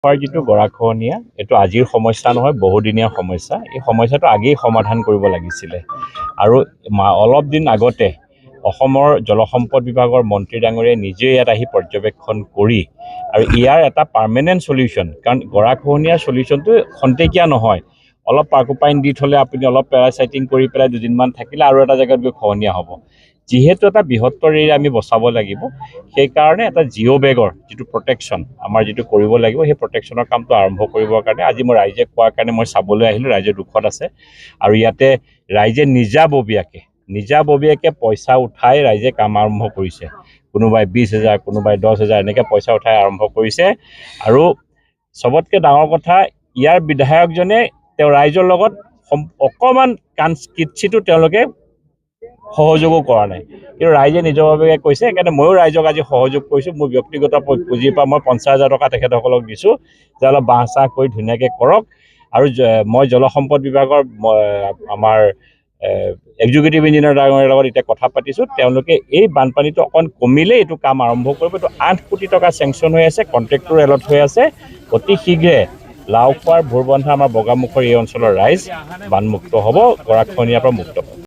যিটো গৰাখহনীয়া এইটো আজিৰ সমস্যা নহয়, বহুদিনীয়া সমস্যা। এই সমস্যাটো আগেই সমাধান কৰিব লাগিছিলে আৰু অলপ দিন আগতে অসমৰ জলসম্পদ বিভাগৰ মন্ত্ৰী ডাঙৰীয়াই নিজেই ইয়াত আহি পৰ্যবেক্ষণ কৰি আৰু ইয়াৰ এটা পাৰ্মানেণ্ট সলিউশ্যন, কাৰণ গৰাখহনীয়াৰ সলিউশ্যনটো খন্তেকীয়া নহয়। অলপ পাৰ্কোপাইন দি থ'লে আপুনি অলপ পেৰাচাইটিং কৰি পেলাই দুদিনমান থাকিলে আৰু এটা জেগাত গৈ খহনীয়া হ'ব। যিহেতু এটা বৃহত্তৰ এৰিয়া আমি বচাব লাগিব, সেইকাৰণে এটা জিঅ' বেগৰ যিটো প্ৰটেকশ্যন আমাৰ যিটো কৰিব লাগিব, সেই প্ৰটেকশ্যনৰ কামটো আৰম্ভ কৰিবৰ কাৰণে আজি মই ৰাইজে কোৱাৰ কাৰণে মই চাবলৈ আহিলোঁ। ৰাইজে দুখত আছে আৰু ইয়াতে ৰাইজে নিজাববীয়াকৈ পইচা উঠাই ৰাইজে কাম আৰম্ভ কৰিছে। কোনোবাই 20,000, কোনোবাই 10,000 এনেকৈ পইচা উঠাই আৰম্ভ কৰিছে। আৰু চবতকৈ ডাঙৰ কথা, ইয়াৰ বিধায়কজনে তেওঁ ৰাইজৰ লগত অকণমান কিঞ্চিতো তেওঁলোকে সহযোগো কৰা নাই, কিন্তু ৰাইজে নিজৰভাৱে কৈছে। সেইকাৰণে ময়ো ৰাইজক আজি সহযোগ কৰিছোঁ। মোৰ ব্যক্তিগত পুঁজিৰ পৰা মই 50,000 টকা তেখেতসকলক দিছোঁ যে অলপ বাঁহ চাহ কৰি ধুনীয়াকৈ কৰক। আৰু মই জলসম্পদ বিভাগৰ আমাৰ এক্সিকিউটিভ ইঞ্জিনিয়াৰ ডাঙৰীয়াৰ লগত এতিয়া কথা পাতিছোঁ। তেওঁলোকে এই বানপানীটো অকণ কমিলে এইটো কাম আৰম্ভ কৰিব। এইটো 8 কোটি টকা চেংচন হৈ আছে, কণ্ট্ৰেক্টৰ এলট হৈ আছে। অতি শীঘ্ৰে লাওখোৱাৰ ভোৰবন্ধা আমাৰ বগামুখৰ এই অঞ্চলৰ ৰাইজ বানমুক্ত হ'ব, গৰাখহনীয়াৰ পৰা মুক্ত হ'ব।